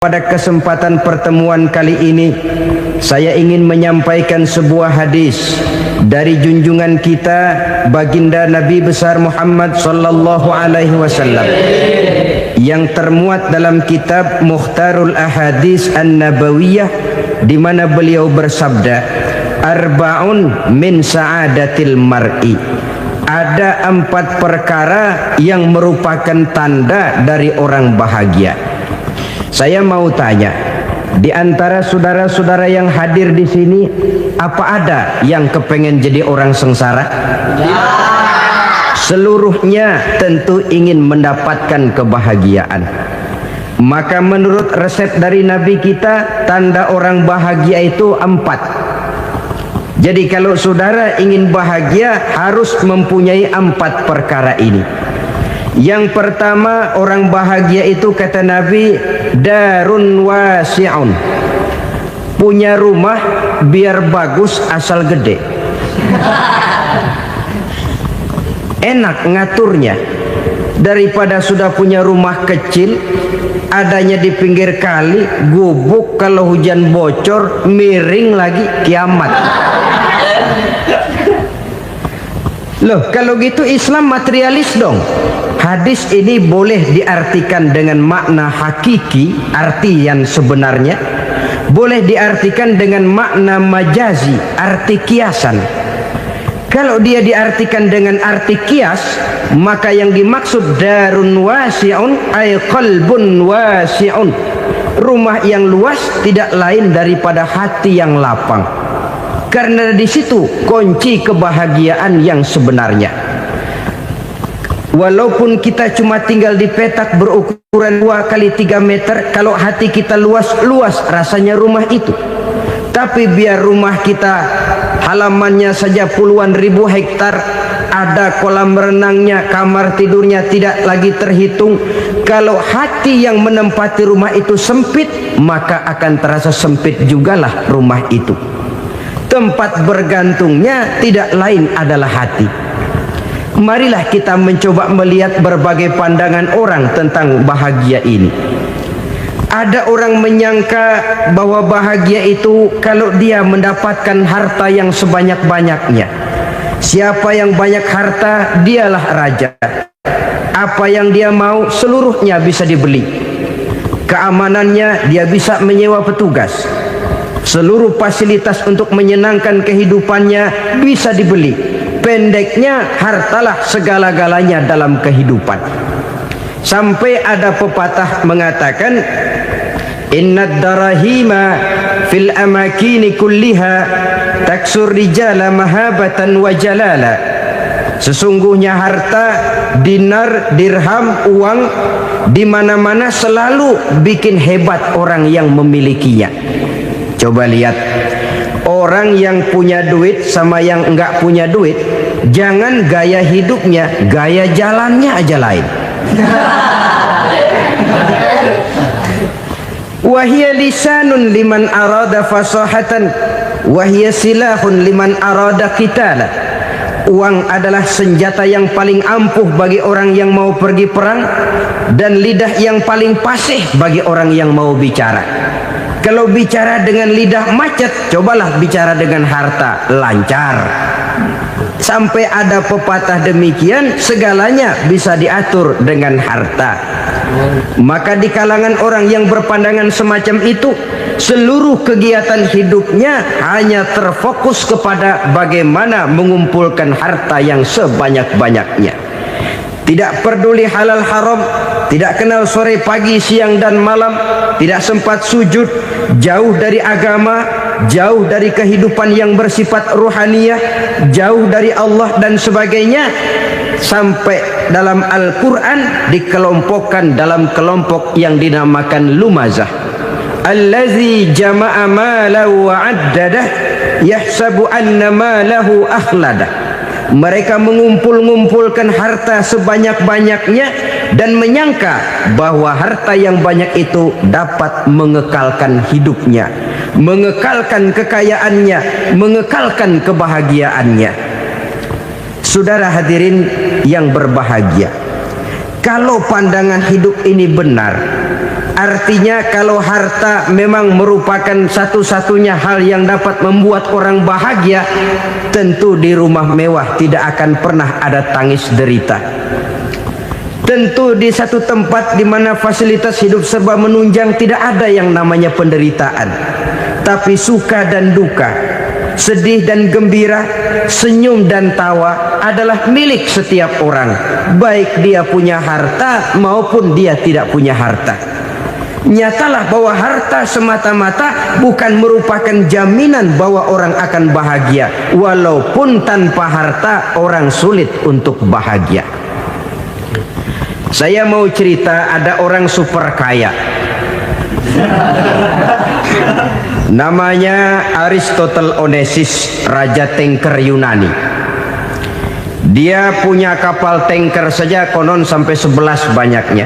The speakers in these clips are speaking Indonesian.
Pada kesempatan pertemuan kali ini, saya ingin menyampaikan sebuah hadis dari junjungan kita baginda Nabi besar Muhammad sallallahu alaihi wasallam yang termuat dalam kitab Mukhtarul Ahadits An-Nabawiyah, di mana beliau bersabda, arba'un min sa'adatil mar'i. Ada 4 perkara yang merupakan tanda dari orang bahagia. Saya mau tanya, di antara saudara-saudara yang hadir di sini, apa ada yang kepengen jadi orang sengsara? Ya. Seluruhnya tentu ingin mendapatkan kebahagiaan. Maka menurut resep dari Nabi kita, tanda orang bahagia itu 4. Jadi kalau saudara ingin bahagia, harus mempunyai 4 perkara ini. Yang pertama, orang bahagia itu kata Nabi, darun wasi'un. Punya rumah biar bagus asal gede. Enak ngaturnya. Daripada sudah punya rumah kecil, adanya di pinggir kali, gubuk, kalau hujan bocor, miring lagi, kiamat. Loh, kalau gitu Islam materialis dong. Hadis ini boleh diartikan dengan makna hakiki, arti yang sebenarnya. Boleh diartikan dengan makna majazi, arti kiasan. Kalau dia diartikan dengan arti kias, maka yang dimaksud darun wasi'un ay qalbun wasi'un. Rumah yang luas tidak lain daripada hati yang lapang. Karena di situ kunci kebahagiaan yang sebenarnya. Walaupun kita cuma tinggal di petak berukuran 2 kali 3 meter, kalau hati kita luas-luas rasanya rumah itu. Tapi biar rumah kita halamannya saja puluhan ribu hektar, ada kolam renangnya, kamar tidurnya tidak lagi terhitung. Kalau hati yang menempati rumah itu sempit, maka akan terasa sempit jugalah rumah itu. Tempat bergantungnya tidak lain adalah hati. Marilah kita mencoba melihat berbagai pandangan orang tentang bahagia ini. Ada orang menyangka bahwa bahagia itu kalau dia mendapatkan harta yang sebanyak-banyaknya. Siapa yang banyak harta, dialah raja. Apa yang dia mau, seluruhnya bisa dibeli. Keamanannya, dia bisa menyewa petugas. Seluruh fasilitas untuk menyenangkan kehidupannya bisa dibeli. Pendeknya, hartalah segala-galanya dalam kehidupan. Sampai ada pepatah mengatakan, innad darahima fil amakini kulliha taksur rijala mahabatan wa jalala. Sesungguhnya harta, dinar, dirham, uang di mana-mana selalu bikin hebat orang yang memilikinya. Coba lihat, orang yang punya duit sama yang enggak punya duit, jangan gaya hidupnya, gaya jalannya aja lain. Wahia lisanun liman arada fasahatan, wahia silahun liman arada qitala. Uang adalah senjata yang paling ampuh bagi orang yang mau pergi perang, dan lidah yang paling fasih bagi orang yang mau bicara. Kalau bicara dengan lidah macet, cobalah bicara dengan harta, lancar. Sampai ada pepatah demikian, segalanya bisa diatur dengan harta. Maka di kalangan orang yang berpandangan semacam itu, seluruh kegiatan hidupnya hanya terfokus kepada bagaimana mengumpulkan harta yang sebanyak-banyaknya. Tidak peduli halal haram, tidak kenal sore pagi siang dan malam, tidak sempat sujud, jauh dari agama, jauh dari kehidupan yang bersifat ruhaniyah, jauh dari Allah dan sebagainya. Sampai dalam Al-Quran dikelompokkan dalam kelompok yang dinamakan lumazah. Allazi jama'a malahu wa addadah yahsabu anna malahu akhladah. Mereka mengumpul-ngumpulkan harta sebanyak-banyaknya dan menyangka bahwa harta yang banyak itu dapat mengekalkan hidupnya, mengekalkan kekayaannya, mengekalkan kebahagiaannya. Saudara hadirin yang berbahagia, kalau pandangan hidup ini benar, Artinya kalau harta memang merupakan satu-satunya hal yang dapat membuat orang bahagia, tentu di rumah mewah tidak akan pernah ada tangis derita. Tentu di satu tempat di mana fasilitas hidup serba menunjang tidak ada yang namanya penderitaan. Tapi suka dan duka, sedih dan gembira, senyum dan tawa adalah milik setiap orang, baik dia punya harta maupun dia tidak punya harta. Nyatalah bahwa harta semata-mata bukan merupakan jaminan bahwa orang akan bahagia. Walaupun tanpa harta orang sulit untuk bahagia. Saya mau cerita, ada orang super kaya. Namanya Aristotle Onesius, Raja Tanker Yunani. Dia punya kapal tanker saja konon sampai 11 banyaknya.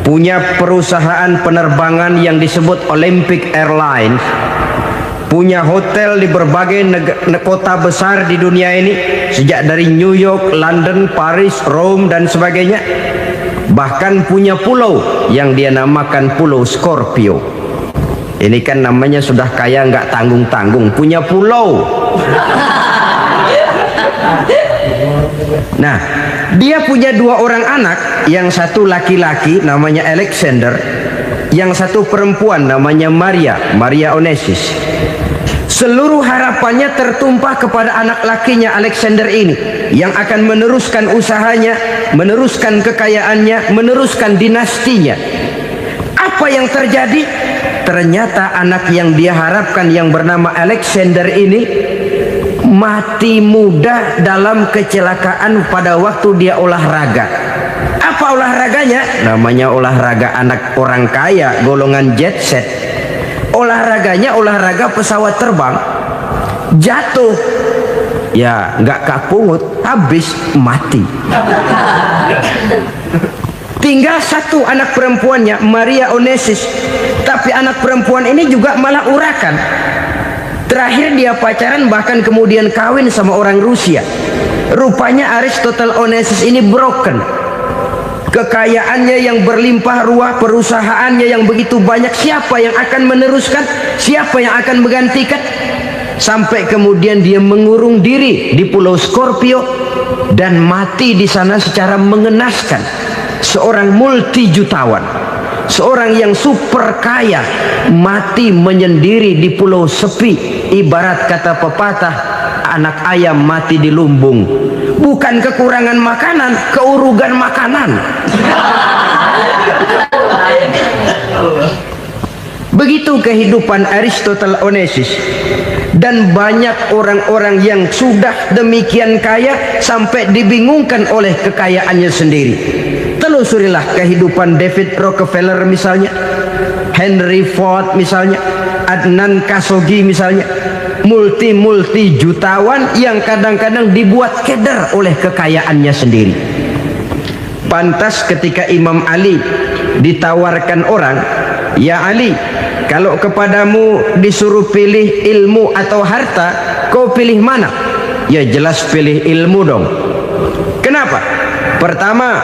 Punya perusahaan penerbangan yang disebut Olympic Airlines. Punya hotel di berbagai kota besar di dunia ini, sejak dari New York, London, Paris, Rome dan sebagainya. Bahkan punya pulau yang dia namakan Pulau Scorpio. Ini kan namanya sudah kaya nggak tanggung-tanggung, punya pulau. Nah, dia punya 2 orang anak, yang satu laki-laki namanya Alexander, yang satu perempuan namanya Maria Onesius. Seluruh harapannya tertumpah kepada anak lakinya Alexander ini, yang akan meneruskan usahanya, meneruskan kekayaannya, meneruskan dinastinya. Apa yang terjadi? Ternyata anak yang dia harapkan yang bernama Alexander ini mati muda dalam kecelakaan pada waktu dia olahraga. Apa olahraganya? Namanya olahraga anak orang kaya, golongan jet set. Olahraganya olahraga pesawat terbang. Jatuh, ya nggak kapungut, habis mati. Tinggal satu anak perempuannya, Maria Onesius. Tapi anak perempuan ini juga malah urakan. Terakhir dia pacaran, bahkan kemudian kawin sama orang Rusia. Rupanya Aristotle Onesius ini broken. Kekayaannya yang berlimpah ruah, perusahaannya yang begitu banyak, siapa yang akan meneruskan? Siapa yang akan menggantikan? Sampai kemudian dia mengurung diri di Pulau Scorpio dan mati di sana secara mengenaskan. Seorang multi jutawan, seorang yang super kaya, mati menyendiri di pulau sepi. Ibarat kata pepatah, anak ayam mati di lumbung. Bukan kekurangan makanan, keurugan makanan. Begitu kehidupan Aristotle Onesius. Dan banyak orang-orang yang sudah demikian kaya sampai dibingungkan oleh kekayaannya sendiri. Telusurilah kehidupan David Rockefeller misalnya, Henry Ford misalnya, Adnan Khashoggi misalnya. Multi jutawan yang kadang-kadang dibuat keder oleh kekayaannya sendiri. Pantas ketika Imam Ali ditawarkan orang, "Ya Ali, kalau kepadamu disuruh pilih ilmu atau harta, kau pilih mana?" Ya jelas pilih ilmu dong. Kenapa? Pertama,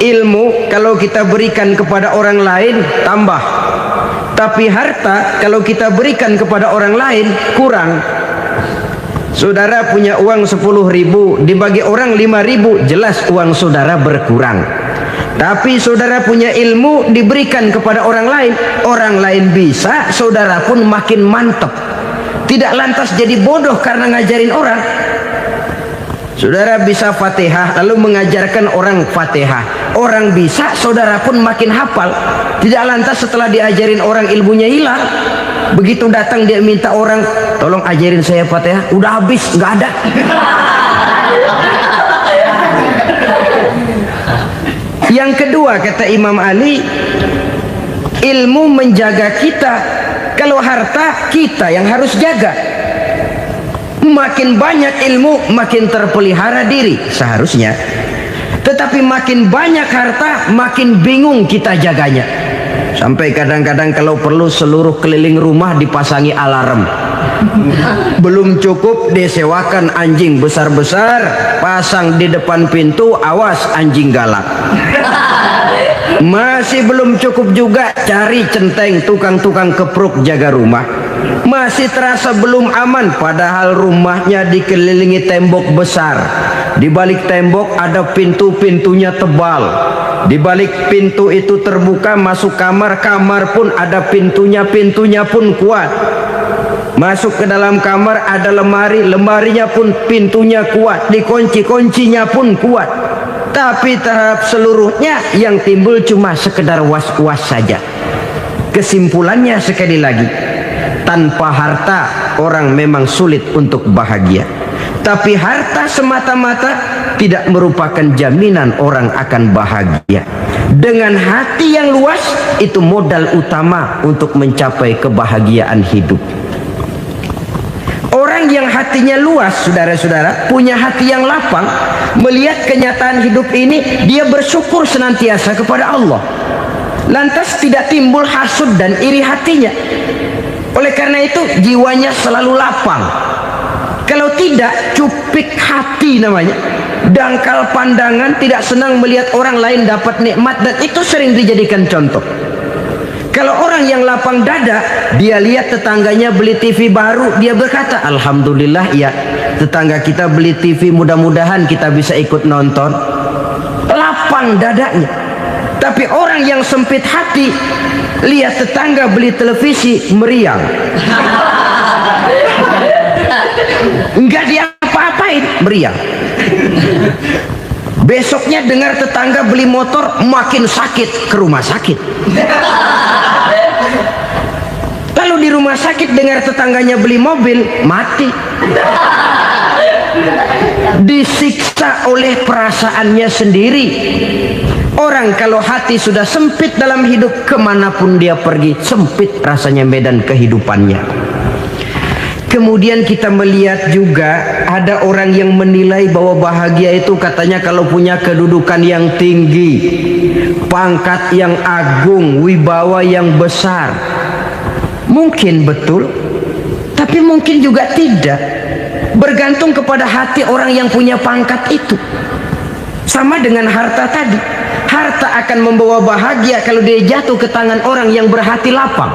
ilmu kalau kita berikan kepada orang lain tambah. Tapi harta kalau kita berikan kepada orang lain kurang. Saudara punya uang 10.000, dibagi orang 5.000, jelas uang saudara berkurang. Tapi saudara punya ilmu, diberikan kepada orang lain bisa, saudara pun makin mantap. Tidak lantas jadi bodoh karena ngajarin orang. Saudara bisa Fatihah lalu mengajarkan orang Fatihah. Orang bisa, saudara pun makin hafal. Tidak lantas setelah diajarin orang ilmunya hilang. Begitu datang dia minta orang, "Tolong ajarin saya Fatihah." Udah habis, nggak ada. Yang kedua kata Imam Ali, ilmu menjaga kita. Kalau harta kita yang harus jaga. Makin banyak ilmu, makin terpelihara diri seharusnya. Tetapi makin banyak harta, makin bingung kita jaganya. Sampai kadang-kadang kalau perlu seluruh keliling rumah dipasangi alarm. Belum cukup disewakan anjing besar-besar, pasang di depan pintu, awas anjing galak. Masih belum cukup juga cari centeng tukang-tukang kepruk jaga rumah. Masih terasa belum aman, padahal rumahnya dikelilingi tembok besar. Di balik tembok ada pintu-pintunya tebal. Di balik pintu itu terbuka masuk kamar, kamar pun ada pintunya, pintunya pun kuat. Masuk ke dalam kamar ada lemari, lemarinya pun pintunya kuat, dikunci, kuncinya pun kuat. Tapi terhadap seluruhnya yang timbul cuma sekedar was-was saja. Kesimpulannya sekali lagi, tanpa harta orang memang sulit untuk bahagia. Tapi harta semata-mata tidak merupakan jaminan orang akan bahagia. Dengan hati yang luas, itu modal utama untuk mencapai kebahagiaan hidup. Orang yang hatinya luas, saudara-saudara, punya hati yang lapang, melihat kenyataan hidup ini, dia bersyukur senantiasa kepada Allah. Lantas tidak timbul hasud dan iri hatinya. Oleh karena itu jiwanya selalu lapang. Kalau tidak, cupik hati namanya, dangkal pandangan, tidak senang melihat orang lain dapat nikmat, dan itu sering dijadikan contoh. Kalau orang yang lapang dada, dia lihat tetangganya beli TV baru, dia berkata, alhamdulillah ya, tetangga kita beli TV, mudah-mudahan kita bisa ikut nonton. Lapang dadanya. Tapi orang yang sempit hati, lihat tetangga beli televisi, meriang. Enggak diapa-apain, meriang. Besoknya dengar tetangga beli motor, makin sakit, ke rumah sakit. Lalu di rumah sakit dengar tetangganya beli mobil, mati. Disiksa oleh perasaannya sendiri. Orang kalau hati sudah sempit dalam hidup, kemanapun dia pergi, sempit rasanya medan kehidupannya. Kemudian kita melihat juga ada orang yang menilai bahwa bahagia itu katanya kalau punya kedudukan yang tinggi, pangkat yang agung, wibawa yang besar. Mungkin betul, tapi mungkin juga tidak. Bergantung kepada hati orang yang punya pangkat itu. Sama dengan harta tadi. Harta akan membawa bahagia kalau dia jatuh ke tangan orang yang berhati lapang.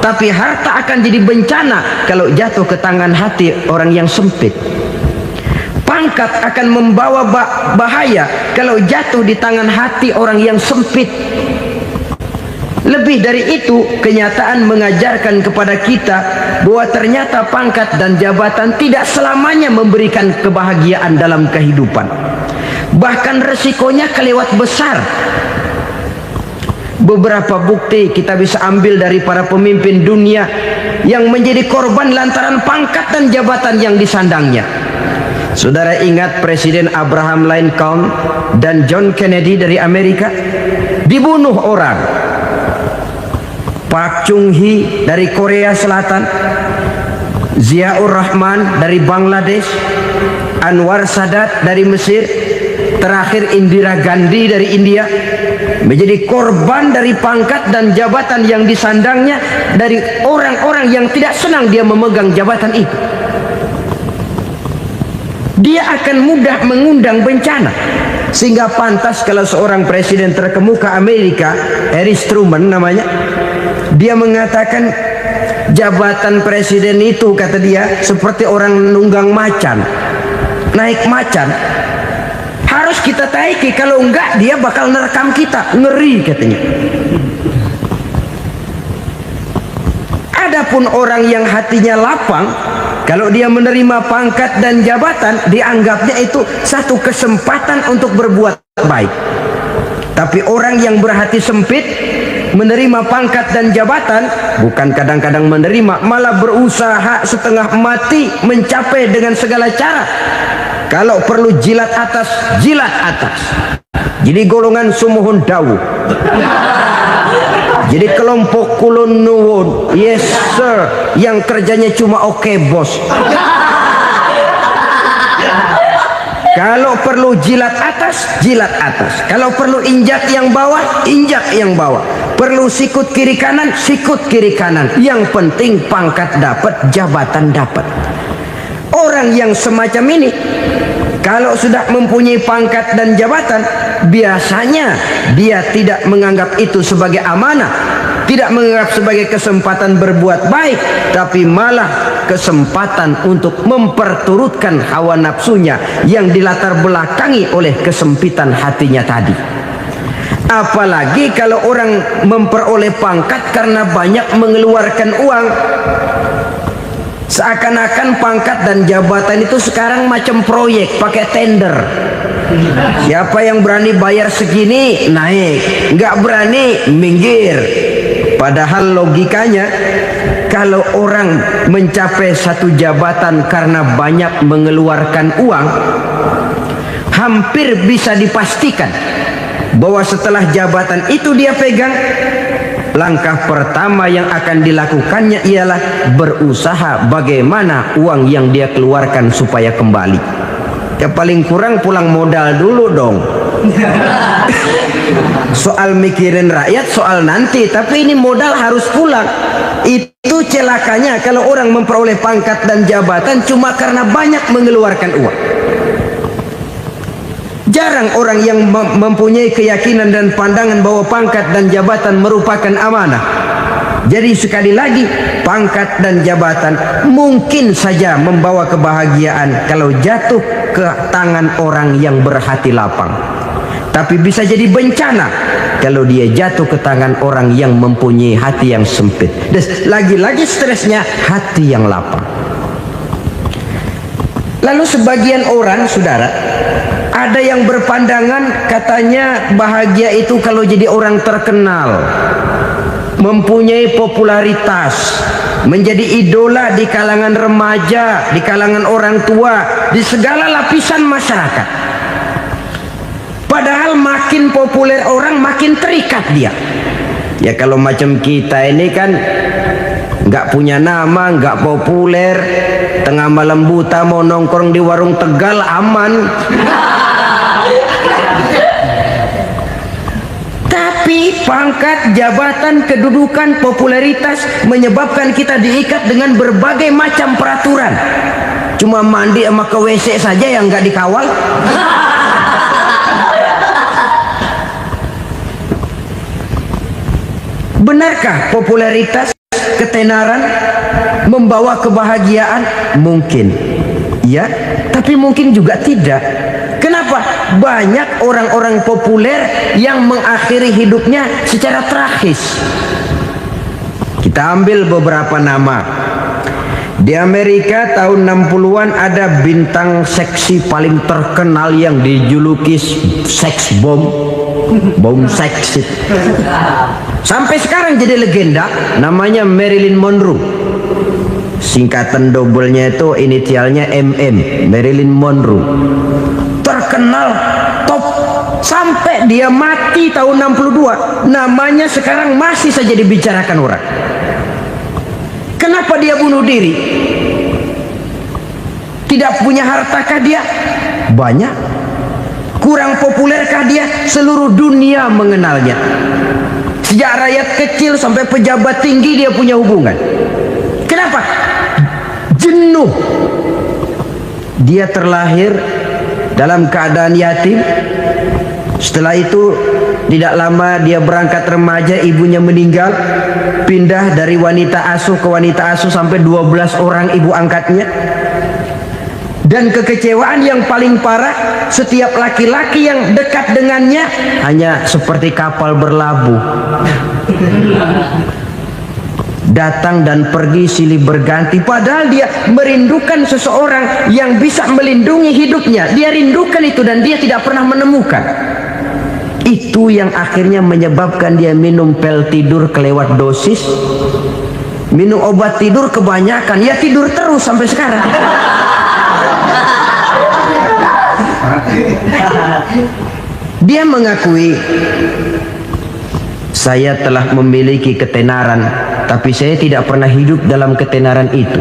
Tapi harta akan jadi bencana kalau jatuh ke tangan hati orang yang sempit. Pangkat akan membawa bahaya kalau jatuh di tangan hati orang yang sempit. Lebih dari itu, kenyataan mengajarkan kepada kita bahwa ternyata pangkat dan jabatan tidak selamanya memberikan kebahagiaan dalam kehidupan. Bahkan resikonya kelewat besar. Beberapa bukti kita bisa ambil dari para pemimpin dunia yang menjadi korban lantaran pangkat dan jabatan yang disandangnya. Saudara ingat Presiden Abraham Lincoln dan John Kennedy dari Amerika? Dibunuh orang. Park Chung-hee dari Korea Selatan, Ziaur Rahman dari Bangladesh, Anwar Sadat dari Mesir, terakhir Indira Gandhi dari India, menjadi korban dari pangkat dan jabatan yang disandangnya dari orang-orang yang tidak senang dia memegang jabatan itu. Dia akan mudah mengundang bencana. Sehingga pantas kalau seorang presiden terkemuka Amerika, Harry Truman namanya, dia mengatakan jabatan presiden itu, kata dia, seperti orang nunggang macan, naik macan. Harus kita taiki, kalau enggak dia bakal nerekam kita, ngeri katanya. Adapun orang yang hatinya lapang, kalau dia menerima pangkat dan jabatan, dianggapnya itu satu kesempatan untuk berbuat baik. Tapi orang yang berhati sempit, menerima pangkat dan jabatan, bukan kadang-kadang menerima, malah berusaha setengah mati mencapai dengan segala cara. Kalau perlu jilat atas, jilat atas. Jadi golongan sumuhun dawu. Jadi kelompok kulon nuwun, yes sir, yang kerjanya cuma oke bos. Kalau perlu jilat atas, jilat atas. Kalau perlu injak yang bawah, injak yang bawah. Perlu sikut kiri kanan, sikut kiri kanan. Yang penting pangkat dapat, jabatan dapat. Orang yang semacam ini Kalau sudah mempunyai pangkat dan jabatan, biasanya dia tidak menganggap itu sebagai amanah, tidak menganggap sebagai kesempatan berbuat baik, tapi malah kesempatan untuk memperturutkan hawa nafsunya yang dilatar belakangi oleh kesempitan hatinya tadi. Apalagi kalau orang memperoleh pangkat karena banyak mengeluarkan uang. Seakan-akan pangkat dan jabatan itu sekarang macam proyek, pakai tender. Siapa yang berani bayar segini naik, nggak berani minggir. Padahal logikanya, kalau orang mencapai satu jabatan karena banyak mengeluarkan uang, hampir bisa dipastikan bahwa setelah jabatan itu dia pegang, langkah pertama yang akan dilakukannya ialah berusaha bagaimana uang yang dia keluarkan supaya kembali. Ya paling kurang pulang modal dulu dong. Soal mikirin rakyat soal nanti, tapi ini modal harus pulang. Itu celakanya kalau orang memperoleh pangkat dan jabatan cuma karena banyak mengeluarkan uang. Jarang orang yang mempunyai keyakinan dan pandangan bahwa pangkat dan jabatan merupakan amanah. Jadi sekali lagi, pangkat dan jabatan mungkin saja membawa kebahagiaan kalau jatuh ke tangan orang yang berhati lapang. Tapi bisa jadi bencana kalau dia jatuh ke tangan orang yang mempunyai hati yang sempit. Dan lagi-lagi stresnya hati yang lapang. Lalu sebagian orang, saudara, ada yang berpandangan katanya bahagia itu kalau jadi orang terkenal, mempunyai popularitas, menjadi idola di kalangan remaja, di kalangan orang tua, di segala lapisan masyarakat. Padahal makin populer orang makin terikat dia. Ya kalau macam kita ini kan nggak punya nama, nggak populer, tengah malam buta mau nongkrong di warung Tegal aman. Tapi pangkat, jabatan, kedudukan, popularitas menyebabkan kita diikat dengan berbagai macam peraturan. Cuma mandi sama ke WC saja yang nggak dikawal. Benarkah popularitas, ketenaran membawa kebahagiaan? Mungkin, ya, tapi mungkin juga tidak. Kenapa? Banyak orang-orang populer yang mengakhiri hidupnya secara tragis. Kita ambil beberapa nama. Di Amerika tahun 60-an ada bintang seksi paling terkenal yang dijuluki seks bom. Bom seks. Sampai sekarang jadi legenda, namanya Marilyn Monroe. Singkatan dobelnya itu inisialnya MM, Marilyn Monroe. Terkenal, top, sampai dia mati tahun 62, namanya sekarang masih saja dibicarakan orang. Kenapa dia bunuh diri? Tidak punya hartakah dia? Banyak. Kurang populerkah dia? Seluruh dunia mengenalnya. Sejak rakyat kecil sampai pejabat tinggi dia punya hubungan. Kenapa? Jenuh. Dia terlahir dalam keadaan yatim. Setelah itu tidak lama dia berangkat remaja, ibunya meninggal, pindah dari wanita asuh ke wanita asuh sampai 12 orang ibu angkatnya. Dan kekecewaan yang paling parah, setiap laki-laki yang dekat dengannya hanya seperti kapal berlabuh, datang dan pergi silih berganti. Padahal dia merindukan seseorang yang bisa melindungi hidupnya. Dia rindukan itu dan dia tidak pernah menemukan. Itu yang akhirnya menyebabkan dia minum pil tidur kelewat dosis, minum obat tidur kebanyakan, ya tidur terus sampai sekarang. Dia mengakui, saya telah memiliki ketenaran, tapi saya tidak pernah hidup dalam ketenaran itu.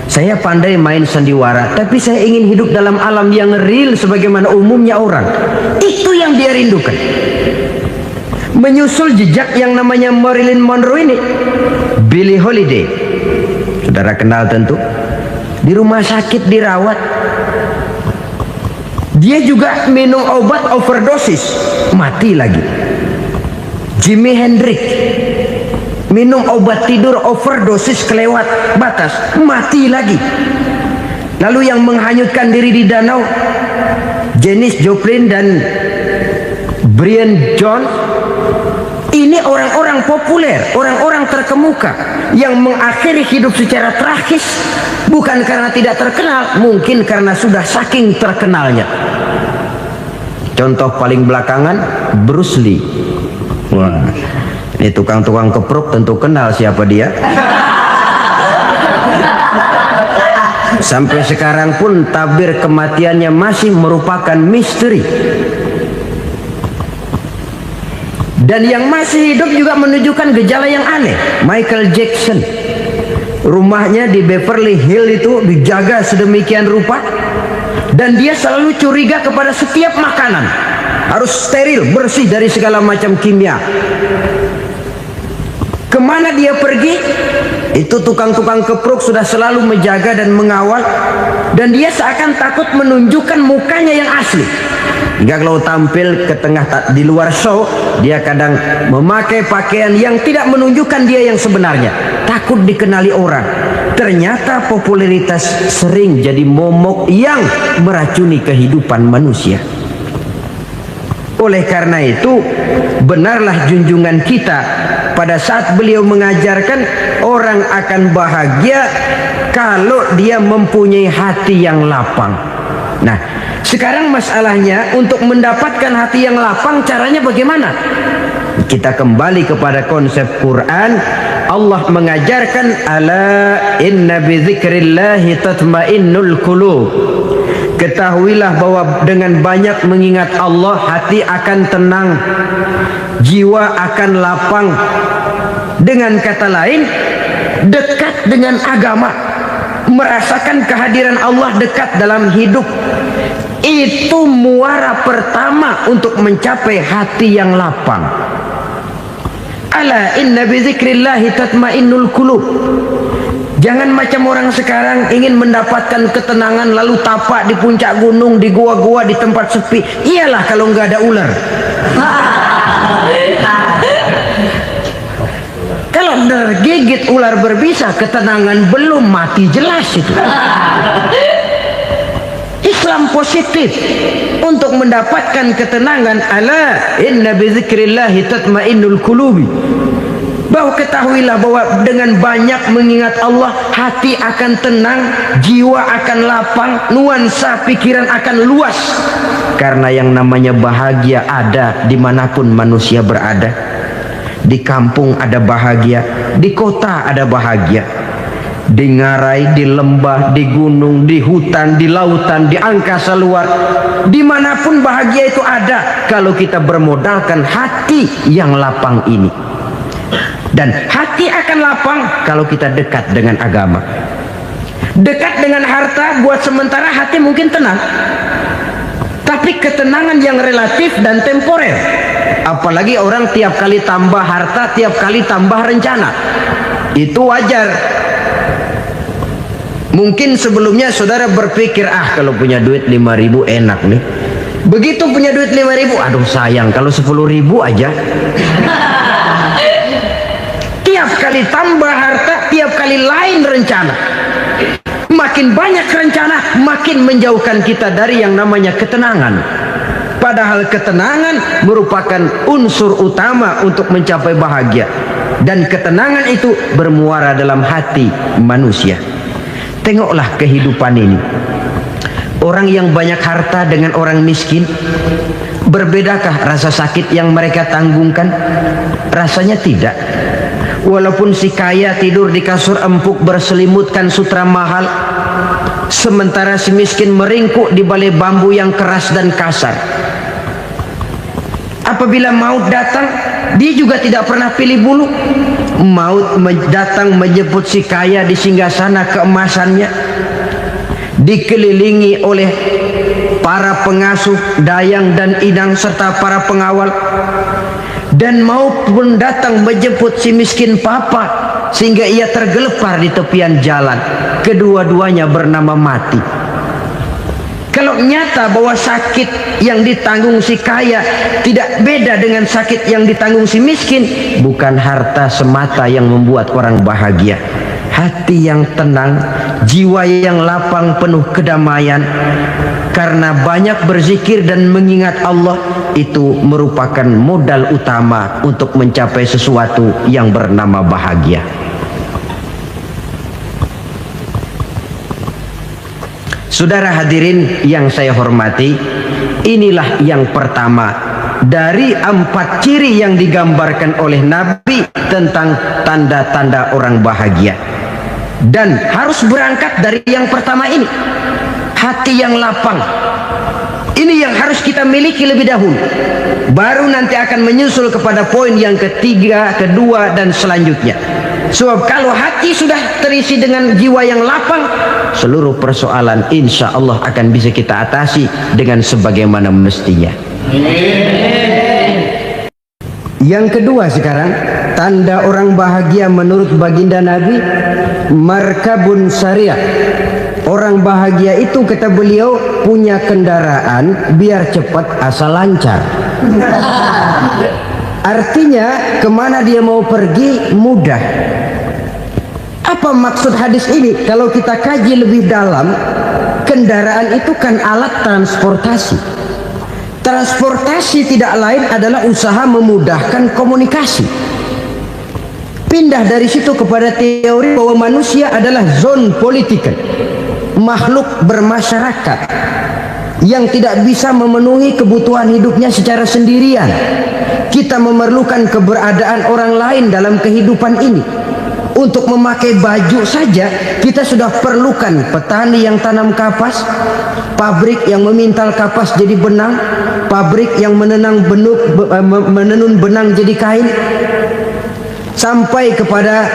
Saya pandai main sandiwara, tapi saya ingin hidup dalam alam yang real sebagaimana umumnya orang. Itu yang dia rindukan. Menyusul jejak yang namanya Marilyn Monroe ini, Billie Holiday, saudara kenal tentu, di rumah sakit dirawat. Dia juga minum obat overdosis, mati lagi. Jimi Hendrix minum obat tidur overdosis kelewat batas, mati lagi. Lalu yang menghanyutkan diri di danau, Janis Joplin dan Brian Jones. Ini orang-orang populer, orang-orang terkemuka yang mengakhiri hidup secara tragis, bukan karena tidak terkenal, mungkin karena sudah saking terkenalnya. Contoh paling belakangan, Bruce Lee. Wah, ini tukang-tukang keprok tentu kenal siapa dia. Sampai sekarang pun tabir kematiannya masih merupakan misteri. Dan yang masih hidup juga menunjukkan gejala yang aneh. Michael Jackson, rumahnya di Beverly Hills itu dijaga sedemikian rupa, dan dia selalu curiga kepada setiap makanan harus steril, bersih dari segala macam kimia. Kemana dia pergi, itu tukang-tukang keprok sudah selalu menjaga dan mengawal, dan dia seakan takut menunjukkan mukanya yang asli. Hingga kalau tampil ke tengah di luar show, dia kadang memakai pakaian yang tidak menunjukkan dia yang sebenarnya, takut dikenali orang. Ternyata popularitas sering jadi momok yang meracuni kehidupan manusia. Oleh karena itu, benarlah junjungan kita pada saat beliau mengajarkan orang akan bahagia kalau dia mempunyai hati yang lapang. Nah, sekarang masalahnya untuk mendapatkan hati yang lapang, caranya bagaimana? Kita kembali kepada konsep Quran. Allah mengajarkan, ala inna bidzikrillahi tatmainnul qulub. Ketahuilah bahwa dengan banyak mengingat Allah, hati akan tenang, jiwa akan lapang. Dengan kata lain, dekat dengan agama, merasakan kehadiran Allah dekat dalam hidup, itu muara pertama untuk mencapai hati yang lapang. Ala inna bizikrillahi tatmainnul qulub. Jangan macam orang sekarang ingin mendapatkan ketenangan lalu tapak di puncak gunung, di gua-gua, di tempat sepi. Iyalah kalau nggak ada ular. Kalau tergigit ular berbisa, ketenangan belum, mati jelas itu. Islam positif untuk mendapatkan ketenangan. Ala inna bizikrillahi tatmainnul qulubi. Bahwa ketahuilah bahwa dengan banyak mengingat Allah, hati akan tenang, jiwa akan lapang, nuansa pikiran akan luas. Karena yang namanya bahagia ada dimanapun manusia berada. Di kampung ada bahagia, di kota ada bahagia, di ngarai, di lembah, di gunung, di hutan, di lautan, di angkasa luar, dimanapun bahagia itu ada kalau kita bermodalkan hati yang lapang ini. Dan hati akan lapang kalau kita dekat dengan agama. Dekat dengan harta buat sementara hati mungkin tenang, tapi ketenangan yang relatif dan temporer. Apalagi orang tiap kali tambah harta, tiap kali tambah rencana. Itu wajar. Mungkin sebelumnya saudara berpikir, kalau punya duit 5.000 enak nih. Begitu punya duit 5.000, aduh sayang kalau 10.000 aja. Tiap kali tambah harta, tiap kali lain rencana. Makin banyak rencana, makin menjauhkan kita dari yang namanya ketenangan. Padahal ketenangan merupakan unsur utama untuk mencapai bahagia. Dan ketenangan itu bermuara dalam hati manusia. Tengoklah kehidupan ini. Orang yang banyak harta dengan orang miskin, berbedakah rasa sakit yang mereka tanggungkan? Rasanya tidak. Walaupun si kaya tidur di kasur empuk berselimutkan sutra mahal, sementara si miskin meringkuk di balai bambu yang keras dan kasar. Apabila maut datang, dia juga tidak pernah pilih bulu. Maut datang menjemput si kaya di singgasana keemasannya, dikelilingi oleh para pengasuh, dayang dan inang serta para pengawal. Dan maut pun datang menjemput si miskin papa, sehingga ia tergelepar di tepian jalan. Kedua-duanya bernama mati. Kalau nyata bahwa sakit yang ditanggung si kaya tidak beda dengan sakit yang ditanggung si miskin, bukan harta semata yang membuat orang bahagia. Hati yang tenang, jiwa yang lapang penuh kedamaian karena banyak berzikir dan mengingat Allah, itu merupakan modal utama untuk mencapai sesuatu yang bernama bahagia. Saudara hadirin yang saya hormati, inilah yang pertama dari 4 ciri yang digambarkan oleh Nabi tentang tanda-tanda orang bahagia. Dan harus berangkat dari yang pertama ini, hati yang lapang. Ini yang harus kita miliki lebih dahulu, baru nanti akan menyusul kepada poin yang ketiga, kedua, dan selanjutnya. Sebab kalau hati sudah terisi dengan jiwa yang lapang, seluruh persoalan insya Allah akan bisa kita atasi dengan sebagaimana mestinya. Yang kedua sekarang, tanda orang bahagia menurut baginda Nabi, markabun syariah. Orang bahagia itu, kata beliau, punya kendaraan biar cepat asal lancar. Artinya kemana dia mau pergi mudah. Apa maksud hadis ini? Kalau kita kaji lebih dalam, kendaraan itu kan alat transportasi. Transportasi tidak lain adalah usaha memudahkan komunikasi. Pindah dari situ kepada teori bahwa manusia adalah zon political, makhluk bermasyarakat yang tidak bisa memenuhi kebutuhan hidupnya secara sendirian. Kita memerlukan keberadaan orang lain dalam kehidupan ini. Untuk memakai baju saja kita sudah perlukan petani yang tanam kapas, pabrik yang memintal kapas jadi benang, pabrik yang menenun benang jadi kain, sampai kepada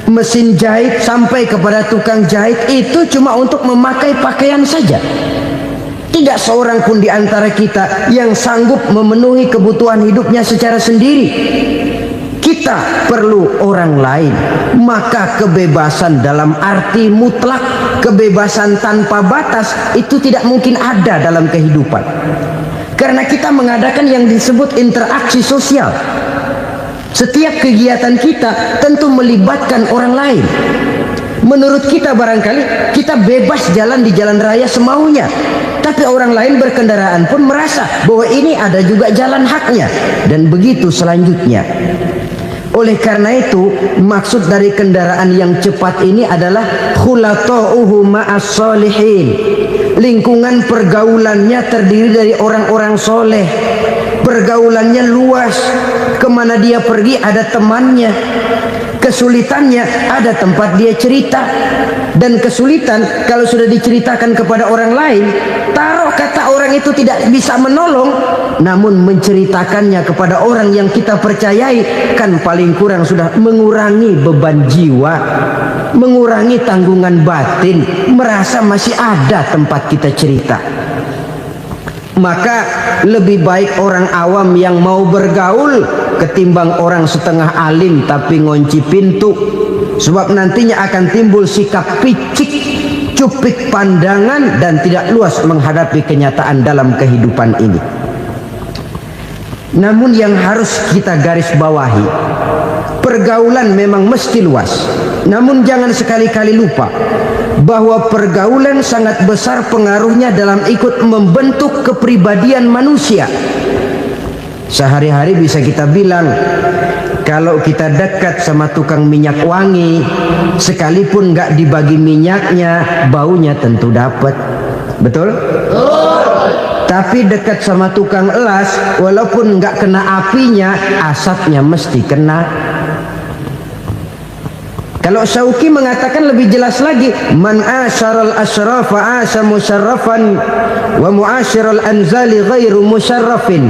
mesin jahit, sampai kepada tukang jahit. Itu cuma untuk memakai pakaian saja. Tidak seorang pun di antara kita yang sanggup memenuhi kebutuhan hidupnya secara sendiri. Kita perlu orang lain. Maka kebebasan dalam arti mutlak, kebebasan tanpa batas, itu tidak mungkin ada dalam kehidupan. Karena kita mengadakan yang disebut interaksi sosial. Setiap kegiatan kita tentu melibatkan orang lain. Menurut kita barangkali kita bebas jalan di jalan raya semaunya, tapi orang lain berkendaraan pun merasa bahwa ini ada juga jalan haknya, dan begitu selanjutnya. Oleh karena itu, maksud dari kendaraan yang cepat ini adalah khulata'uhu ma'as solihin. Lingkungan pergaulannya terdiri dari orang-orang soleh. Pergaulannya luas. Kemana dia pergi ada temannya. Kesulitannya ada tempat dia cerita. Dan kesulitan kalau sudah diceritakan kepada orang lain, taruh kata orang itu tidak bisa menolong, namun menceritakannya kepada orang yang kita percayai, kan paling kurang sudah mengurangi beban jiwa, mengurangi tanggungan batin, merasa masih ada tempat kita cerita. Maka lebih baik orang awam yang mau bergaul ketimbang orang setengah alim tapi ngunci pintu. Sebab nantinya akan timbul sikap picik, cupik pandangan, dan tidak luas menghadapi kenyataan dalam kehidupan ini. Namun yang harus kita garis bawahi, pergaulan memang mesti luas. Namun jangan sekali-kali lupa bahwa pergaulan sangat besar pengaruhnya dalam ikut membentuk kepribadian manusia. Sehari-hari bisa kita bilang, kalau kita dekat sama tukang minyak wangi, sekalipun nggak dibagi minyaknya, baunya tentu dapat. Betul? Tapi dekat sama tukang elas, walaupun nggak kena apinya, asapnya mesti kena. Kalau Syauqi mengatakan lebih jelas lagi, man asyaral asrafa asa musarrafan wa muasyiral anzali ghairu musarrafin.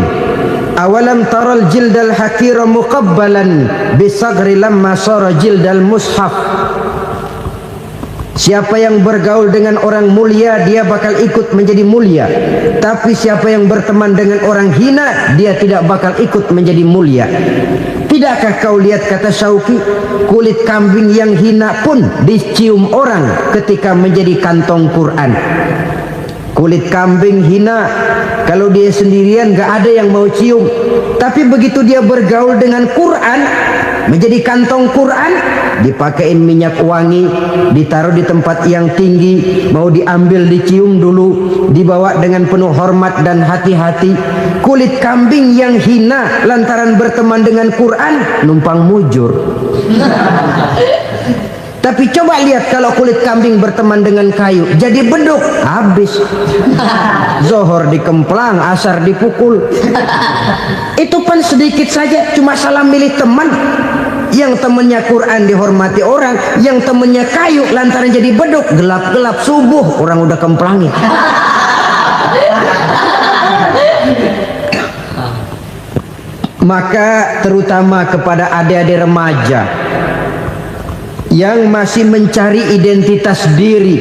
Awalam taral jildal hakira muqabbalan bisagri lamma sara jildal mushaf. Siapa yang bergaul dengan orang mulia, dia bakal ikut menjadi mulia. Tapi siapa yang berteman dengan orang hina, dia tidak bakal ikut menjadi mulia. Tidakkah kau lihat, kata Syauqi, kulit kambing yang hina pun dicium orang ketika menjadi kantong Quran. Kulit kambing hina, kalau dia sendirian gak ada yang mau cium. Tapi begitu dia bergaul dengan Quran, menjadi kantong Quran, dipakein minyak wangi, ditaruh di tempat yang tinggi, mau diambil dicium dulu, dibawa dengan penuh hormat dan hati-hati. Kulit kambing yang hina lantaran berteman dengan Quran, numpang mujur. Tapi coba lihat kalau kulit kambing berteman dengan kayu, jadi beduk, habis. Zohor dikemplang, asar dipukul. Itu pun sedikit saja, cuma salah milih teman. Yang temannya Quran dihormati orang, yang temannya kayu lantaran jadi beduk, gelap-gelap subuh orang udah kemplangi. Maka terutama kepada adik-adik remaja yang masih mencari identitas diri,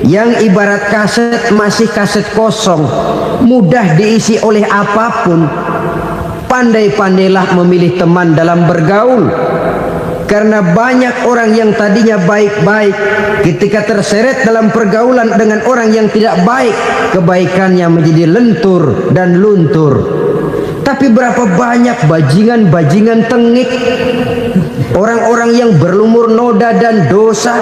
yang ibarat kaset masih kaset kosong, mudah diisi oleh apapun, pandai-pandailah memilih teman dalam bergaul. Karena banyak orang yang tadinya baik-baik, ketika terseret dalam pergaulan dengan orang yang tidak baik, kebaikannya menjadi lentur dan luntur. Tapi berapa banyak bajingan-bajingan tengik, orang-orang yang berlumur noda dan dosa,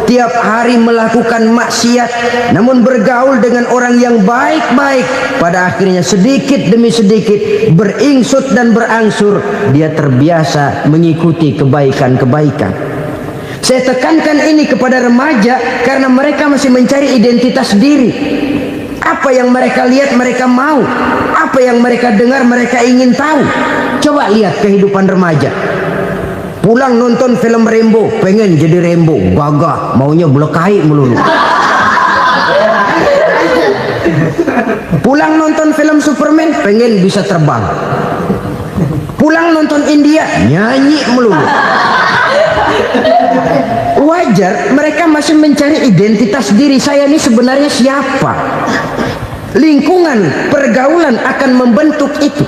tiap hari melakukan maksiat, namun bergaul dengan orang yang baik-baik, pada akhirnya sedikit demi sedikit beringsut dan berangsur dia terbiasa mengikuti kebaikan-kebaikan. Saya tekankan ini kepada remaja karena mereka masih mencari identitas diri. Apa yang mereka lihat mereka mau, apa yang mereka dengar mereka ingin tahu. Coba lihat kehidupan remaja. Pulang nonton film Rambo, pengen jadi Rambo, gagah, maunya belekai melulu. Pulang nonton film Superman, pengen bisa terbang. Pulang nonton India, nyanyi melulu. Wajar, mereka masih mencari identitas diri. Saya ini sebenarnya siapa? Lingkungan, pergaulan akan membentuk itu.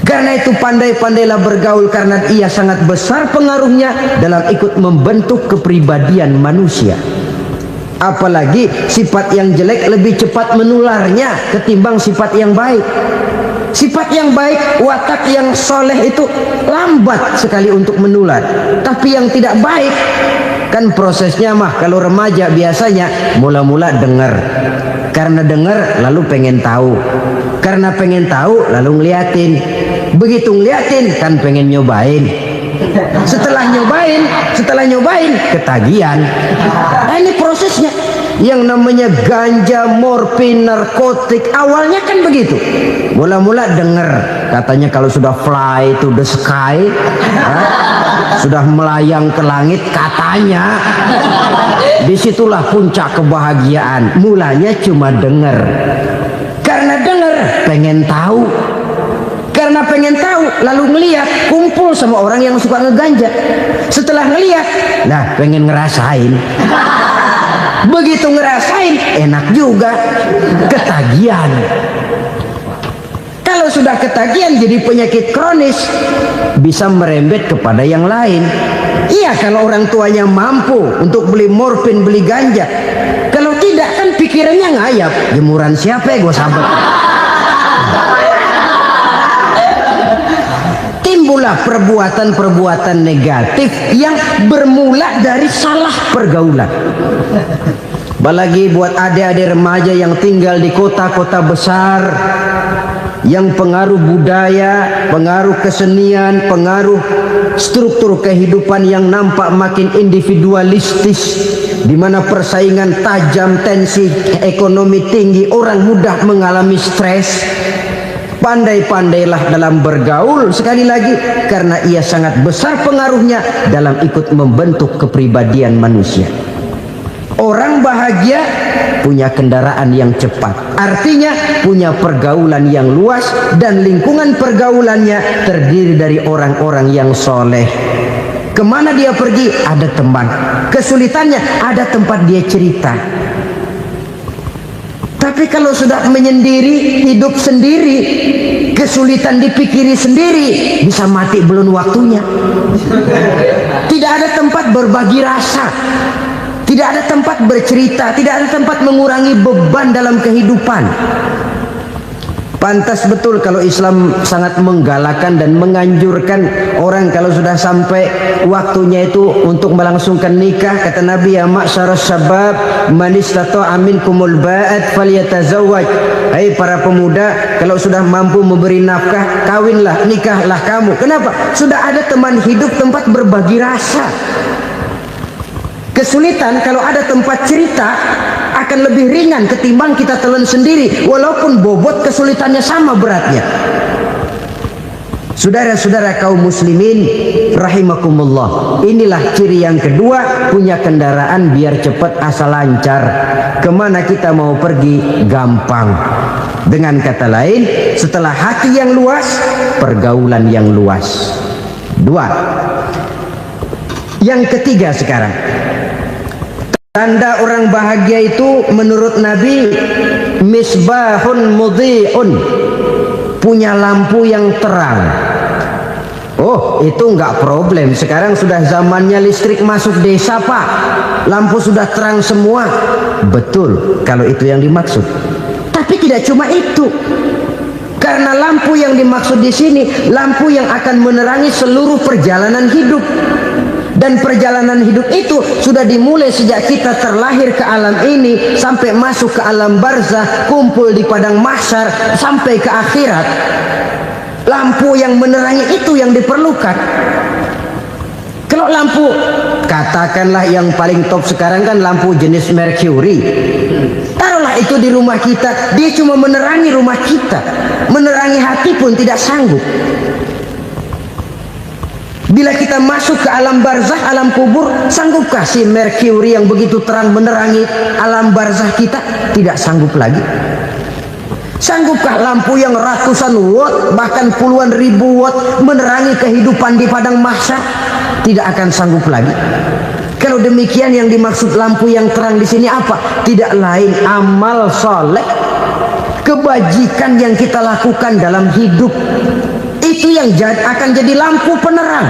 Karena itu pandai-pandailah bergaul, karena ia sangat besar pengaruhnya dalam ikut membentuk kepribadian manusia. Apalagi sifat yang jelek lebih cepat menularnya ketimbang sifat yang baik. Sifat yang baik, watak yang soleh itu lambat sekali untuk menular. Tapi yang tidak baik, kan prosesnya mah kalau remaja biasanya mula-mula dengar. Karena dengar lalu pengen tahu. Karena pengen tahu lalu ngeliatin. Begitu ngeliatin kan pengen nyobain. Setelah nyobain ketagihan. Nah ini prosesnya. Yang namanya ganja, morfin, narkotik awalnya kan begitu. Mula-mula denger katanya kalau sudah fly to the sky, sudah melayang ke langit katanya, disitulah puncak kebahagiaan. Mulanya cuma denger. Karena denger pengen tahu. Karena pengen tahu lalu ngeliat, kumpul sama orang yang suka ngeganja. Setelah ngeliat, nah pengen ngerasain. Begitu ngerasain enak juga, ketagihan. Kalau sudah ketagihan jadi penyakit kronis, bisa merembet kepada yang lain. Iya kalau orang tuanya mampu untuk beli morfin, beli ganja. Kalau tidak kan pikirannya ngayap, jemuran siapa ya gue sabet. Timbullah perbuatan-perbuatan negatif yang bermula dari salah pergaulan. Apalagi buat adik-adik remaja yang tinggal di kota-kota besar, yang pengaruh budaya, pengaruh kesenian, pengaruh struktur kehidupan yang nampak makin individualistis, di mana persaingan tajam, tensi ekonomi tinggi, orang mudah mengalami stres. Pandai-pandailah dalam bergaul, sekali lagi karena ia sangat besar pengaruhnya dalam ikut membentuk kepribadian manusia. Orang bahagia punya kendaraan yang cepat, artinya punya pergaulan yang luas, dan lingkungan pergaulannya terdiri dari orang-orang yang soleh. Kemana dia pergi ada teman, kesulitannya ada tempat dia cerita. Tapi kalau sudah menyendiri, hidup sendiri, kesulitan dipikiri sendiri, bisa mati belum waktunya. Tidak ada tempat berbagi rasa, Tidak ada tempat bercerita, tidak ada tempat mengurangi beban dalam kehidupan. Pantas betul kalau Islam sangat menggalakkan dan menganjurkan orang kalau sudah sampai waktunya itu untuk melangsungkan nikah. Kata Nabi, ya ma'syaras syabab man istata'a minkumul ba'at falyatazawwaj. Hai para pemuda, kalau sudah mampu memberi nafkah, kawinlah, nikahlah kamu. Kenapa? Sudah ada teman hidup, tempat berbagi rasa. Kesulitan kalau ada tempat cerita akan lebih ringan ketimbang kita telan sendiri, walaupun bobot kesulitannya sama beratnya. Saudara-saudara kaum muslimin rahimakumullah, inilah ciri yang kedua, punya kendaraan biar cepat asal lancar. Kemana kita mau pergi gampang. Dengan kata lain, setelah hati yang luas, pergaulan yang luas. Dua. Yang ketiga sekarang, tanda orang bahagia itu menurut Nabi, misbahun mudhi'un, punya lampu yang terang. Oh, itu enggak problem. Sekarang sudah zamannya listrik masuk desa, Pak. Lampu sudah terang semua. Betul, kalau itu yang dimaksud. Tapi tidak cuma itu. Karena lampu yang dimaksud di sini, lampu yang akan menerangi seluruh perjalanan hidup. Dan perjalanan hidup itu sudah dimulai sejak kita terlahir ke alam ini sampai masuk ke alam barzah, kumpul di padang mahsyar sampai ke akhirat. Lampu yang menerangi itu yang diperlukan. Kalau lampu, katakanlah yang paling top sekarang kan lampu jenis Mercury. Taruhlah itu di rumah kita, dia cuma menerangi rumah kita, menerangi hati pun tidak sanggup. Bila kita masuk ke alam barzah, alam kubur, sanggupkah si Mercury yang begitu terang menerangi alam barzah kita? Tidak sanggup lagi. Sanggupkah lampu yang ratusan watt, bahkan puluhan ribu watt menerangi kehidupan di padang mahsyar? Tidak akan sanggup lagi. Kalau demikian, yang dimaksud lampu yang terang di sini apa? Tidak lain amal soleh, kebajikan yang kita lakukan dalam hidup. Itu yang akan jadi lampu penerang.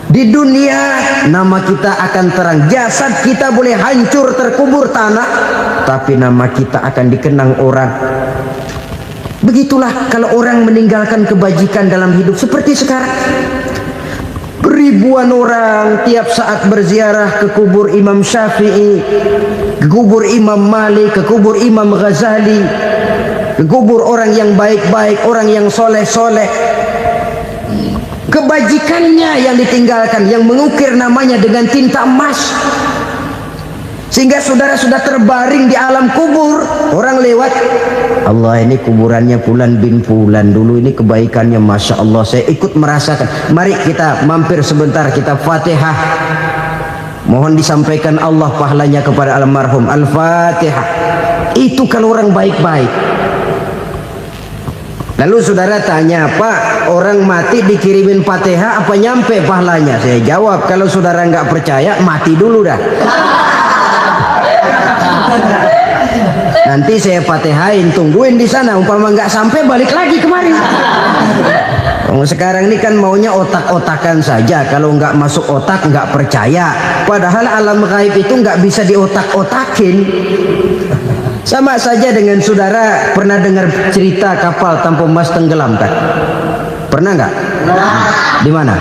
Di dunia nama kita akan terang. Jasad kita boleh hancur terkubur tanah, tapi nama kita akan dikenang orang. Begitulah kalau orang meninggalkan kebajikan dalam hidup seperti sekarang. Ribuan orang tiap saat berziarah ke kubur Imam Syafi'i, ke kubur Imam Malik, ke kubur Imam Ghazali, ke kubur orang yang baik-baik, orang yang soleh-soleh. Kebajikannya yang ditinggalkan, yang mengukir namanya dengan tinta emas. Sehingga saudara sudah terbaring di alam kubur, orang lewat, Allah ini kuburannya Fulan bin Fulan, dulu ini kebaikannya Masya Allah, saya ikut merasakan. Mari kita mampir sebentar, kita Fatihah. Mohon disampaikan Allah pahalanya kepada almarhum. Al-Fatihah. Itu kalau orang baik-baik. Lalu saudara tanya, Pak, orang mati dikirimin Fatihah apa nyampe pahalanya? Saya jawab, kalau saudara nggak percaya, mati dulu dah. Nanti saya Fatihain, tungguin di sana. Umpama nggak sampai, balik lagi kemari. Sekarang ini kan maunya otak-otakan saja. Kalau nggak masuk otak, nggak percaya. Padahal alam gaib itu nggak bisa diotak-otakin. Sama saja dengan saudara pernah dengar cerita kapal Tampo Mas tenggelam kan? Pernah nggak? Di mana?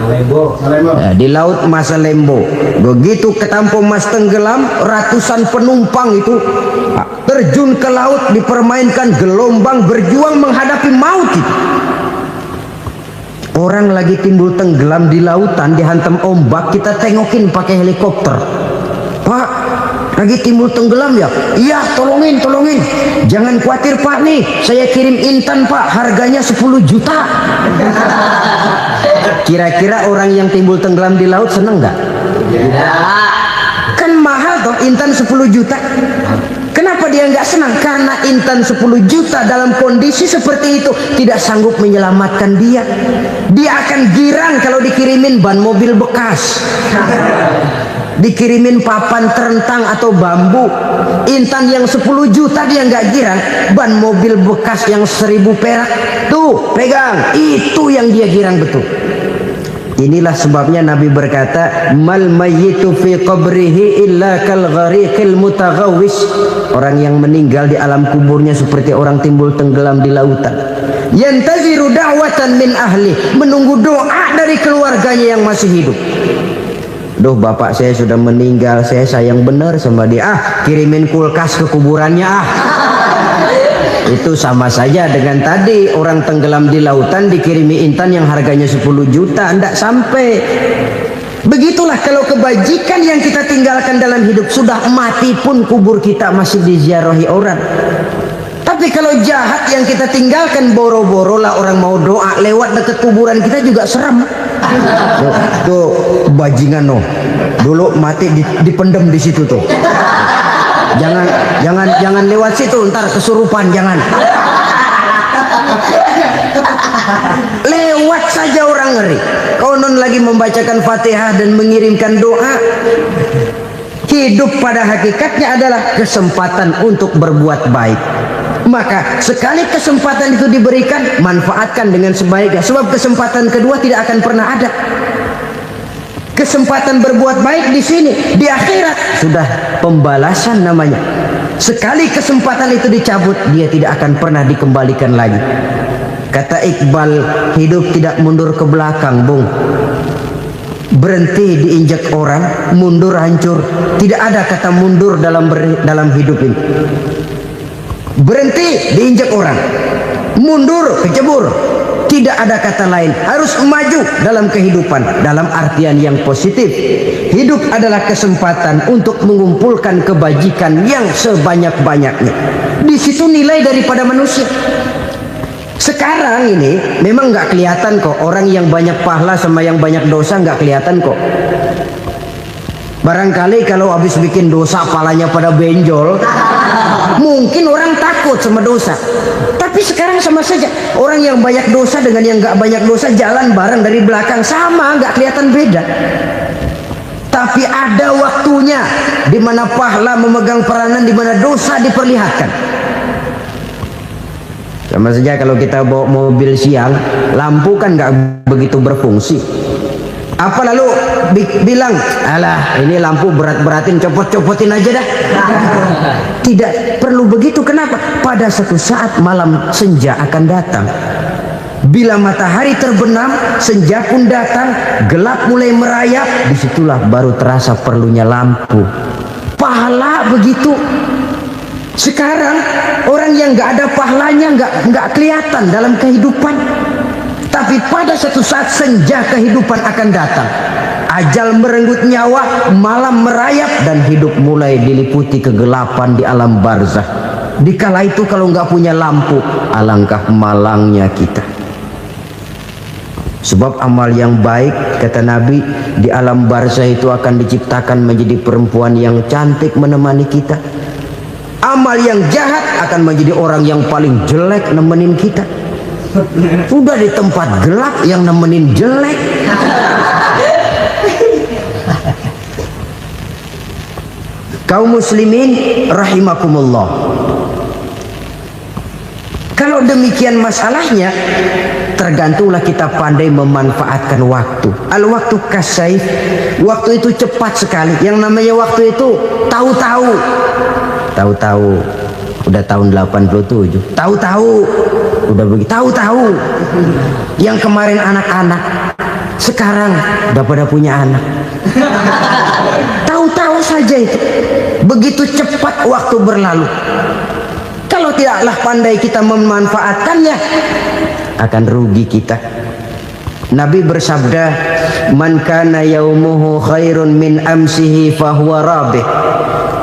Ya, di laut Masalembo. Begitu ke Tampo Mas tenggelam, ratusan penumpang itu terjun ke laut, dipermainkan gelombang, berjuang menghadapi maut itu. Orang lagi timbul tenggelam di lautan, dihantam ombak, kita tengokin pakai helikopter. Pak, lagi timbul tenggelam ya? Iya, tolongin. Jangan khawatir Pak, nih saya kirim intan Pak, harganya 10 juta. Kira-kira orang yang timbul tenggelam di laut seneng nggak? Kan mahal toh intan 10 juta. Kenapa dia nggak senang? Karena intan 10 juta dalam kondisi seperti itu tidak sanggup menyelamatkan dia. Dia akan girang kalau dikirimin ban mobil bekas, dikirimin papan terentang atau bambu. Intan yang 10 juta dia nggak girang, ban mobil bekas yang 1000 perak tuh pegang, itu yang dia girang betul. Inilah sebabnya Nabi berkata, mal mayyitu fi qabrihi illa kal ghariqil mutaghawwis. Orang yang meninggal di alam kuburnya seperti orang timbul tenggelam di lautan. Yantaziru da'watan min ahli, menunggu doa dari keluarganya yang masih hidup. Duh, bapak saya sudah meninggal, saya sayang benar sama dia. Kirimin kulkas ke kuburannya Itu sama saja dengan tadi orang tenggelam di lautan dikirimi intan yang harganya 10 juta, tidak sampai. Begitulah kalau kebajikan yang kita tinggalkan dalam hidup, sudah mati pun kubur kita masih diziarahi orang. Tapi kalau jahat yang kita tinggalkan, boro-boro lah orang mau doa lewat dekat kuburan kita juga serem. Tuh bajingan dulu mati dipendem di situ tuh. Jangan lewat situ, ntar kesurupan, jangan. Lewat saja orang ngeri. Konon lagi membacakan Fatihah dan mengirimkan doa. Hidup pada hakikatnya adalah kesempatan untuk berbuat baik. Maka sekali kesempatan itu diberikan, manfaatkan dengan sebaiknya. Sebab kesempatan kedua tidak akan pernah ada. Kesempatan berbuat baik di sini, di akhirat sudah pembalasan namanya. Sekali kesempatan itu dicabut, dia tidak akan pernah dikembalikan lagi. Kata Iqbal, hidup tidak mundur ke belakang, Bung. Berhenti diinjak orang, mundur hancur. Tidak ada kata mundur dalam hidup ini. Berhenti diinjak orang, mundur kecebur. Tidak ada kata lain, harus maju dalam kehidupan dalam artian yang positif. Hidup adalah kesempatan untuk mengumpulkan kebajikan yang sebanyak-banyaknya. Di situ nilai daripada manusia. Sekarang ini memang nggak kelihatan kok, orang yang banyak pahala sama yang banyak dosa nggak kelihatan kok. Barangkali kalau habis bikin dosa palanya pada benjol, mungkin orang takut sama dosa. Tapi sekarang sama saja, orang yang banyak dosa dengan yang nggak banyak dosa jalan bareng dari belakang, sama, nggak kelihatan beda. Tapi ada waktunya di mana pahala memegang peranan, di mana dosa diperlihatkan. Sama saja kalau kita bawa mobil siang, lampu kan nggak begitu berfungsi. Apa lalu bilang, alah ini lampu berat-beratin, copot-copotin aja dah. Tidak perlu begitu. Kenapa? Pada suatu saat malam senja akan datang. Bila matahari terbenam, senja pun datang, gelap mulai merayap, disitulah baru terasa perlunya lampu. Pahala begitu. Sekarang orang yang nggak ada pahalanya nggak kelihatan dalam kehidupan. Tapi pada suatu saat senja kehidupan akan datang. Ajal merenggut nyawa, malam merayap, dan hidup mulai diliputi kegelapan di alam barzah. Dikala itu kalau nggak punya lampu, alangkah malangnya kita. Sebab amal yang baik, kata Nabi, di alam barzah itu akan diciptakan menjadi perempuan yang cantik menemani kita. Amal yang jahat akan menjadi orang yang paling jelek nemenin kita. Sudah di tempat gelap yang nemenin jelek. Kaum muslimin rahimakumullah. Kalau demikian masalahnya, tergantunglah kita pandai memanfaatkan waktu. Al-waktu kasaif, waktu itu cepat sekali. Yang namanya waktu itu tahu-tahu. Tahu-tahu udah tahun 87. Tahu-tahu udah begitu. Tahu-tahu yang kemarin anak-anak, sekarang udah pada punya anak. Tahu-tahu saja itu. Begitu cepat waktu berlalu. Kalau tidaklah pandai kita memanfaatkannya, akan rugi kita. Nabi bersabda, man kana yaumuhu khairun min amsihi fahuwa rabih.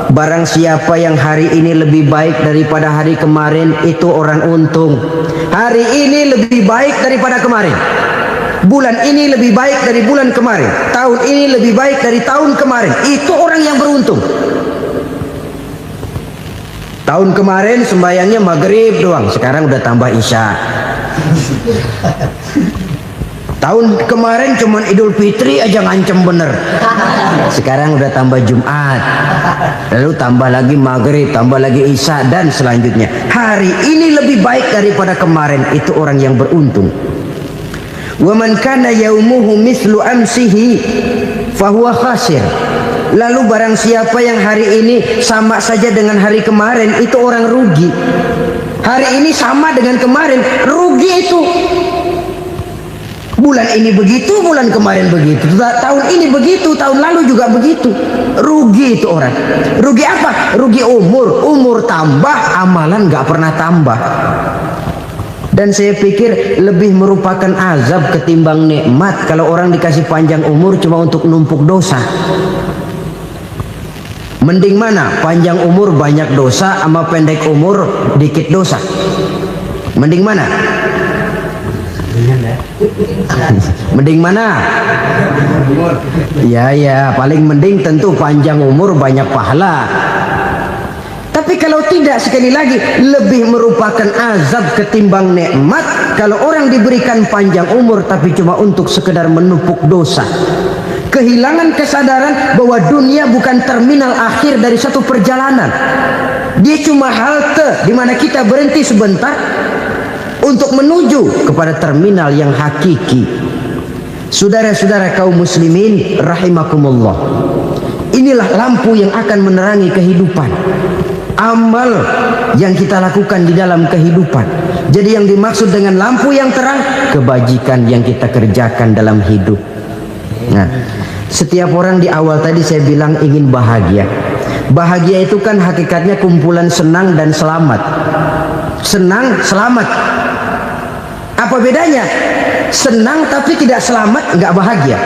Barang siapa yang hari ini lebih baik daripada hari kemarin, itu orang untung. Hari ini lebih baik daripada kemarin. Bulan ini lebih baik dari bulan kemarin. Tahun ini lebih baik dari tahun kemarin. Itu orang yang beruntung. Tahun kemarin sembayangnya maghrib doang, sekarang udah tambah isya. Tahun kemarin cuman Idul Fitri aja ngancem bener, sekarang udah tambah Jumat, lalu tambah lagi maghrib, tambah lagi isya, dan selanjutnya. Hari ini lebih baik daripada kemarin, itu orang yang beruntung. Wa man kana yaumuhu mithlu amsihi fahuwa khasir. Lalu barang siapa yang hari ini sama saja dengan hari kemarin, itu orang rugi. Hari ini sama dengan kemarin, rugi itu. Bulan ini begitu, bulan kemarin begitu, tahun ini begitu, tahun lalu juga begitu. Rugi itu orang. Rugi apa? Rugi umur. Umur tambah, amalan gak pernah tambah. Dan saya pikir lebih merupakan azab ketimbang nikmat kalau orang dikasih panjang umur cuma untuk numpuk dosa. Mending mana? Panjang umur banyak dosa sama pendek umur dikit dosa. Mending mana? Mending mana? Ya, paling mending tentu panjang umur banyak pahala. Tapi kalau tidak, sekali lagi, lebih merupakan azab ketimbang nikmat kalau orang diberikan panjang umur tapi cuma untuk sekedar menumpuk dosa. Kehilangan kesadaran bahwa dunia bukan terminal akhir dari satu perjalanan. Dia cuma halte di mana kita berhenti sebentar untuk menuju kepada terminal yang hakiki. Saudara-saudara kaum muslimin rahimakumullah, inilah lampu yang akan menerangi kehidupan. Amal yang kita lakukan di dalam kehidupan. Jadi yang dimaksud dengan lampu yang terang, kebajikan yang kita kerjakan dalam hidup. Nah, setiap orang di awal tadi saya bilang ingin bahagia. Bahagia itu kan hakikatnya kumpulan senang dan selamat. Senang, selamat. Apa bedanya? Senang tapi tidak selamat, nggak bahagia.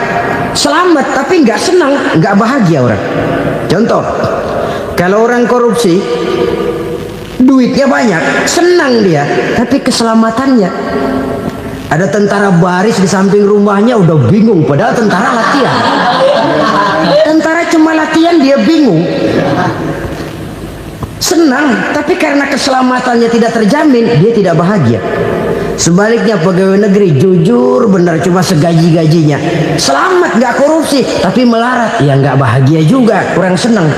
Selamat tapi nggak senang, nggak bahagia orang. Contoh, kalau orang korupsi, duitnya banyak, senang dia, tapi keselamatannya. Ada tentara baris di samping rumahnya udah bingung, padahal tentara latihan. Tentara cuma latihan, dia bingung. Senang, tapi karena keselamatannya tidak terjamin, dia tidak bahagia. Sebaliknya pegawai negeri jujur benar, cuma segaji-gajinya, selamat nggak korupsi, tapi melarat, ya nggak bahagia juga, kurang senang.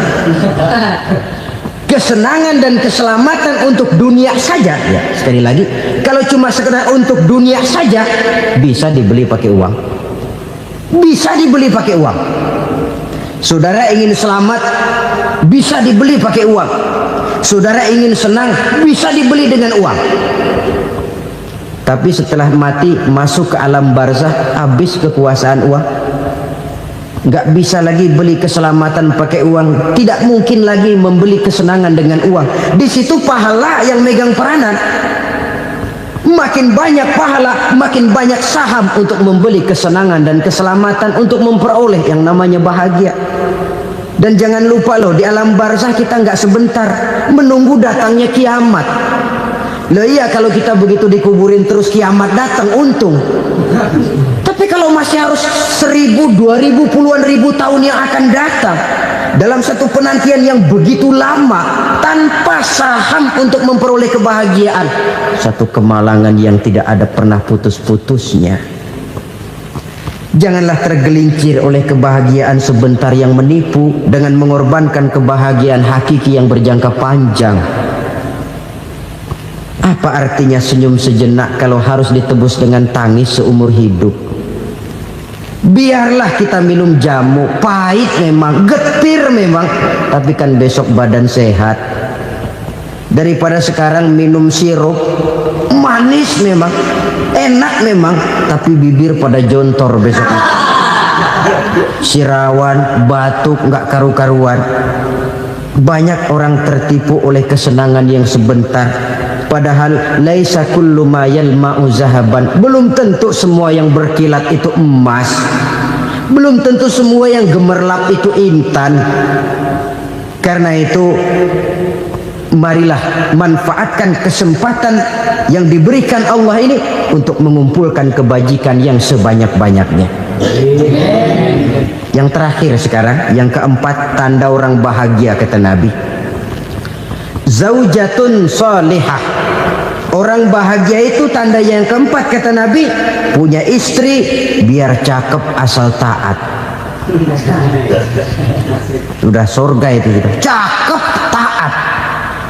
Kesenangan dan keselamatan untuk dunia saja, ya sekali lagi, kalau cuma sekedar untuk dunia saja, bisa dibeli pakai uang, bisa dibeli pakai uang. Saudara ingin selamat, bisa dibeli pakai uang. Saudara ingin senang, bisa dibeli dengan uang. Tapi setelah mati masuk ke alam barzah, habis kekuasaan uang. Nggak bisa lagi beli keselamatan pakai uang, tidak mungkin lagi membeli kesenangan dengan uang. Di situ pahala yang megang peranan. Makin banyak pahala, makin banyak saham untuk membeli kesenangan dan keselamatan, untuk memperoleh yang namanya bahagia. Dan jangan lupa loh, di alam barzah kita nggak sebentar, menunggu datangnya kiamat. Loh iya, kalau kita begitu dikuburin terus kiamat datang, untung. Tapi kalau masih harus 1000, 2000, puluhan ribu tahun yang akan datang, dalam satu penantian yang begitu lama, tanpa saham untuk memperoleh kebahagiaan, satu kemalangan yang tidak ada pernah putus-putusnya. Janganlah tergelincir oleh kebahagiaan sebentar yang menipu dengan mengorbankan kebahagiaan hakiki yang berjangka panjang. Apa artinya senyum sejenak kalau harus ditebus dengan tangis seumur hidup? Biarlah kita minum jamu, pahit memang, getir memang, tapi kan besok badan sehat. Daripada sekarang minum sirup, manis memang, enak memang, tapi bibir pada jontor besok. Sirawan, batuk, nggak karu-karuan. Banyak orang tertipu oleh kesenangan yang sebentar. Padahal laisa kullu ma yalma'u zahaban. Belum tentu semua yang berkilat itu emas. Belum tentu semua yang gemerlap itu intan. Karena itu, marilah manfaatkan kesempatan yang diberikan Allah ini untuk mengumpulkan kebajikan yang sebanyak-banyaknya. Yang terakhir sekarang, yang keempat, tanda orang bahagia kata Nabi. Zaujatun salihah. Orang bahagia itu tanda yang keempat kata Nabi, punya istri biar cakep asal taat. Sudah surga itu gitu. Cakep taat.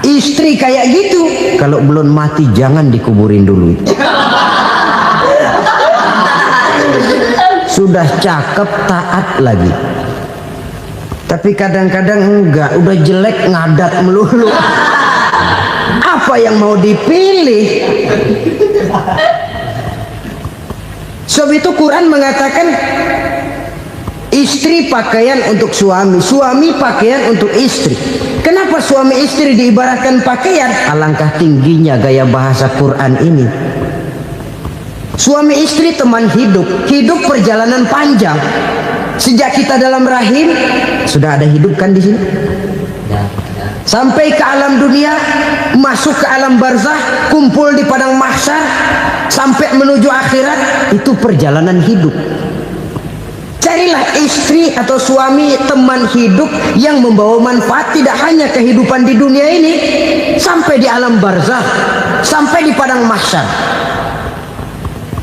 Istri kayak gitu, kalau belum mati jangan dikuburin dulu. Sudah cakep, taat lagi. Tapi kadang-kadang enggak, udah jelek ngadat melulu. Apa yang mau dipilih? Sebab itu Quran mengatakan istri pakaian untuk suami, suami pakaian untuk istri. Kenapa suami istri diibaratkan pakaian? Alangkah tingginya gaya bahasa Quran ini. Suami istri teman hidup, hidup perjalanan panjang. Sejak kita dalam rahim sudah ada hidup kan di sini. Sampai ke alam dunia, masuk ke alam barzah, kumpul di padang mahsyar, sampai menuju akhirat, itu perjalanan hidup. Carilah istri atau suami teman hidup yang membawa manfaat tidak hanya kehidupan di dunia ini, sampai di alam barzah, sampai di padang mahsyar.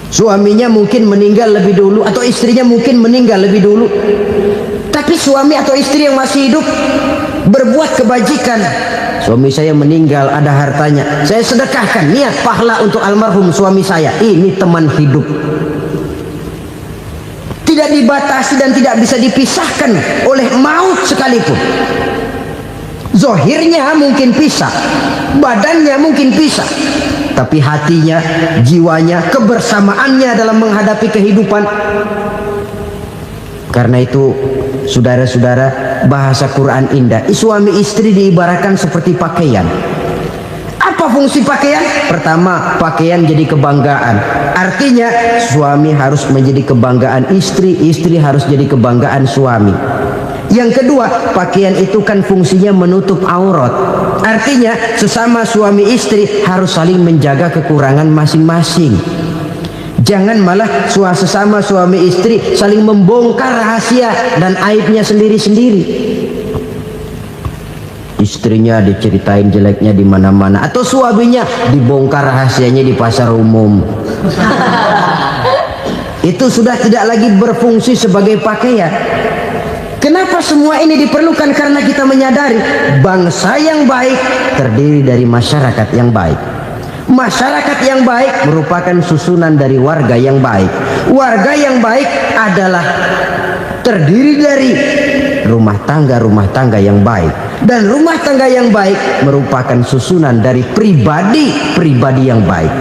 Suaminya mungkin meninggal lebih dulu atau istrinya mungkin meninggal lebih dulu, tapi suami atau istri yang masih hidup berbuat kebajikan. Suami saya meninggal, ada hartanya, saya sedekahkan, niat pahala untuk almarhum suami saya. Ini teman hidup, tidak dibatasi dan tidak bisa dipisahkan oleh maut sekalipun. Zohirnya mungkin pisah, badannya mungkin pisah, tapi hatinya, jiwanya, kebersamaannya dalam menghadapi kehidupan. Karena itu saudara-saudara, bahasa Quran indah. Suami istri diibaratkan seperti pakaian. Apa fungsi pakaian? Pertama, pakaian jadi kebanggaan. Artinya suami harus menjadi kebanggaan istri, istri harus jadi kebanggaan suami. Yang kedua, pakaian itu kan fungsinya menutup aurat. Artinya sesama suami istri harus saling menjaga kekurangan masing-masing. Jangan malah sesama suami istri saling membongkar rahasia dan aibnya sendiri-sendiri. Istrinya diceritain jeleknya di mana-mana, atau suaminya dibongkar rahasianya di pasar umum. Itu sudah tidak lagi berfungsi sebagai pakaian. Kenapa semua ini diperlukan? Karena kita menyadari bangsa yang baik terdiri dari masyarakat yang baik. Masyarakat yang baik merupakan susunan dari warga yang baik. Warga yang baik adalah terdiri dari rumah tangga yang baik. Dan rumah tangga yang baik merupakan susunan dari pribadi yang baik.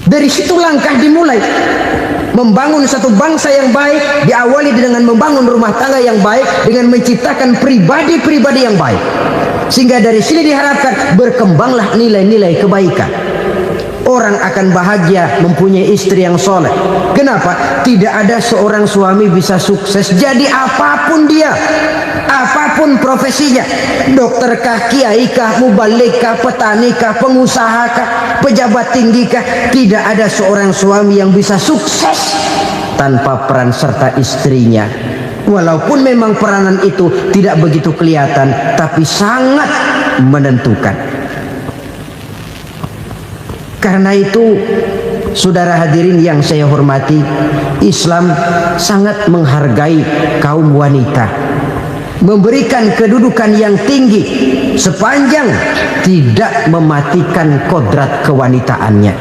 Dari situ langkah dimulai. Membangun satu bangsa yang baik diawali dengan membangun rumah tangga yang baik, dengan menciptakan pribadi-pribadi yang baik. Sehingga dari sini diharapkan berkembanglah nilai-nilai kebaikan. Orang akan bahagia mempunyai istri yang soleh. Kenapa? Tidak ada seorang suami bisa sukses jadi apapun dia, apapun profesinya, dokterkah, kiaikah, mubalikah, petanikah, pengusahakah, pejabat tinggikah, tidak ada seorang suami yang bisa sukses tanpa peran serta istrinya. Walaupun memang peranan itu tidak begitu kelihatan, tapi sangat menentukan. Karena itu, saudara hadirin yang saya hormati, Islam sangat menghargai kaum wanita, memberikan kedudukan yang tinggi sepanjang tidak mematikan kodrat kewanitaannya.